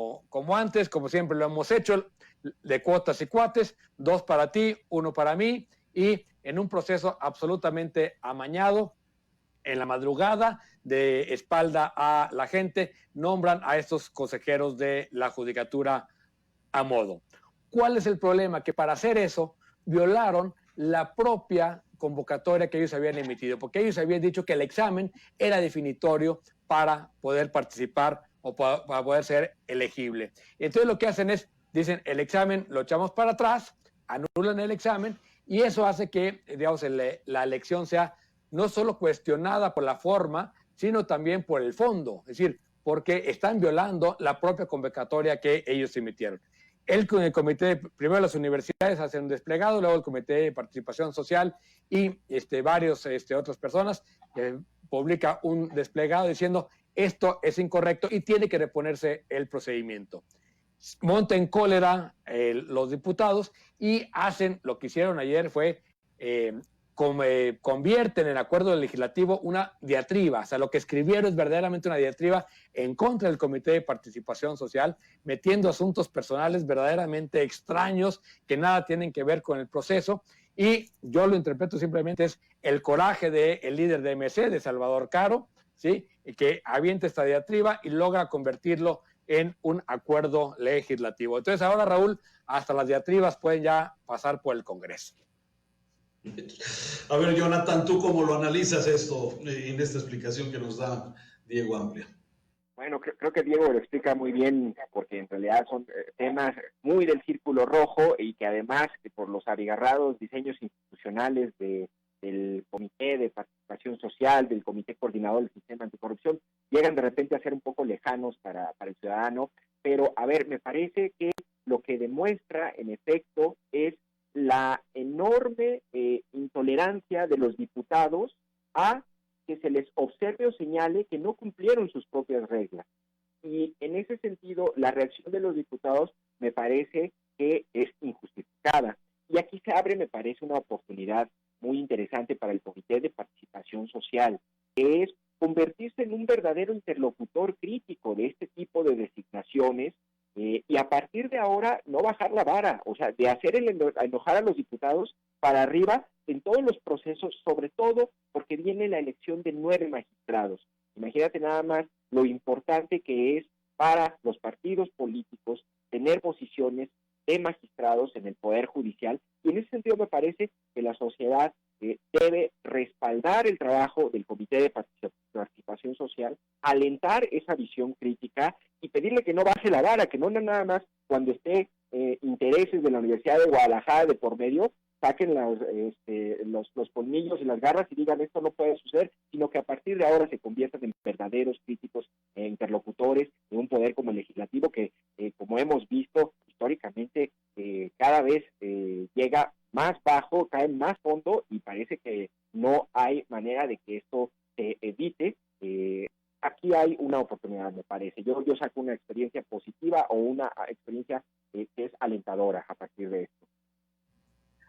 antes, como siempre lo hemos hecho, de cuotas y cuates, 2 para ti, 1 para mí, y en un proceso absolutamente amañado, en la madrugada, de espalda a la gente, nombran a estos consejeros de la Judicatura a modo. ¿Cuál es el problema? Que para hacer eso violaron la propia convocatoria que ellos habían emitido, porque ellos habían dicho que el examen era definitorio para poder participar o para poder ser elegible. Entonces lo que hacen es, dicen, el examen lo echamos para atrás, anulan el examen, y eso hace que, digamos, la elección sea no solo cuestionada por la forma, sino también por el fondo, es decir, porque están violando la propia convocatoria que ellos emitieron. El comité, primero las universidades hacen un desplegado, luego el Comité de Participación Social y varios otras personas publica un desplegado diciendo esto es incorrecto y tiene que reponerse el procedimiento. Monta en cólera los diputados y hacen, lo que hicieron ayer fue convierten en acuerdo legislativo una diatriba. O sea, lo que escribieron es verdaderamente una diatriba en contra del Comité de Participación Social, metiendo asuntos personales verdaderamente extraños que nada tienen que ver con el proceso. Y yo lo interpreto simplemente es el coraje del líder de MC, de Salvador Caro, ¿sí? Que avienta esta diatriba y logra convertirlo en un acuerdo legislativo. Entonces ahora, Raúl, hasta las diatribas pueden ya pasar por el Congreso. A ver, Jonathan, ¿tú cómo lo analizas esto en esta explicación que nos da Diego Amplia? Bueno, creo que Diego lo explica muy bien, porque en realidad son temas muy del círculo rojo y que además, por los abigarrados diseños institucionales del Comité de Participación Social, del Comité Coordinador del Sistema Anticorrupción, llegan de repente a ser un poco lejanos para el ciudadano. Pero, a ver, me parece que lo que demuestra, en efecto, es la enorme intolerancia de los diputados a que se les observe o señale que no cumplieron sus propias reglas. Y en ese sentido, la reacción de los diputados me parece que es injustificada. Y aquí se abre, me parece, una oportunidad muy interesante para el Comité de Participación Social, que es convertirse en un verdadero interlocutor crítico de este tipo de designaciones, y a partir de ahora no bajar la vara, o sea, de hacer enojar a los diputados para arriba en todos los procesos, sobre todo porque viene la elección de 9 magistrados. Imagínate nada más lo importante que es para los partidos políticos tener posiciones de magistrados en el Poder Judicial, y en ese sentido me parece que la sociedad debe respaldar el trabajo del Comité de Participación Social, alentar esa visión crítica y pedirle que no baje la vara, que no nada más cuando esté intereses de la Universidad de Guadalajara de por medio, saquen los colmillos y las garras y digan esto no puede suceder, sino que a partir de ahora se conviertan en verdaderos críticos e interlocutores de un poder como el legislativo que, como hemos visto históricamente, cada vez llega más bajo, cae más fondo y parece que no hay manera de que esto se evite. Aquí hay una oportunidad, me parece. Yo saco una experiencia positiva o una experiencia que es alentadora a partir de esto.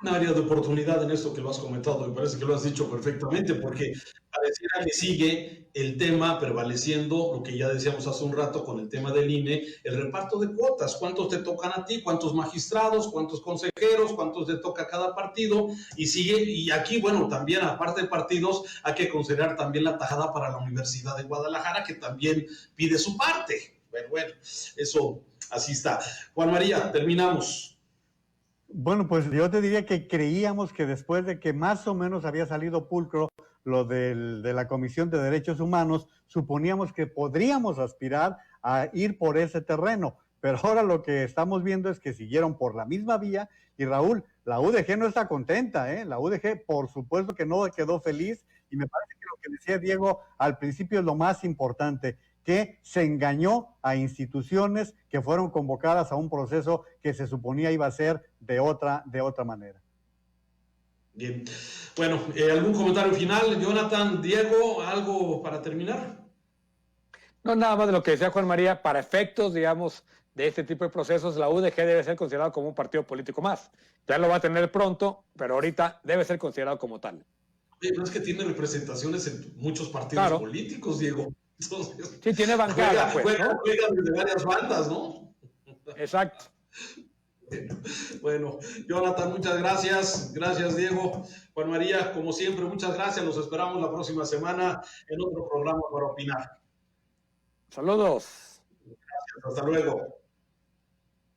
Un área de oportunidad en esto que lo has comentado, me parece que lo has dicho perfectamente, porque pareciera que sigue el tema prevaleciendo, lo que ya decíamos hace un rato con el tema del INE, el reparto de cuotas, cuántos te tocan a ti, cuántos magistrados, cuántos consejeros, cuántos te toca a cada partido, y sigue, y aquí, bueno, también aparte de partidos, hay que considerar también la tajada para la Universidad de Guadalajara, que también pide su parte. Bueno, eso así está. Juan María, terminamos. Bueno, pues yo te diría que creíamos que después de que más o menos había salido pulcro lo de la Comisión de Derechos Humanos, suponíamos que podríamos aspirar a ir por ese terreno, pero ahora lo que estamos viendo es que siguieron por la misma vía y Raúl, la UDG no está contenta, la UDG por supuesto que no quedó feliz y me parece que lo que decía Diego al principio es lo más importante, que se engañó a instituciones que fueron convocadas a un proceso que se suponía iba a ser de otra manera. Bien. Bueno, ¿algún comentario final? Jonathan, Diego, ¿algo para terminar? No, nada más de lo que decía Juan María, para efectos, digamos, de este tipo de procesos, la UDG debe ser considerado como un partido político más. Ya lo va a tener pronto, pero ahorita debe ser considerado como tal. No es que tiene representaciones en muchos partidos políticos, Diego. Entonces, sí, tiene bancada, juega desde varias bandas, ¿no? Exacto. Bueno, Jonathan, muchas gracias. Gracias, Diego. Juan María, como siempre, muchas gracias. Los esperamos la próxima semana en otro programa para opinar. Saludos. Gracias, hasta luego.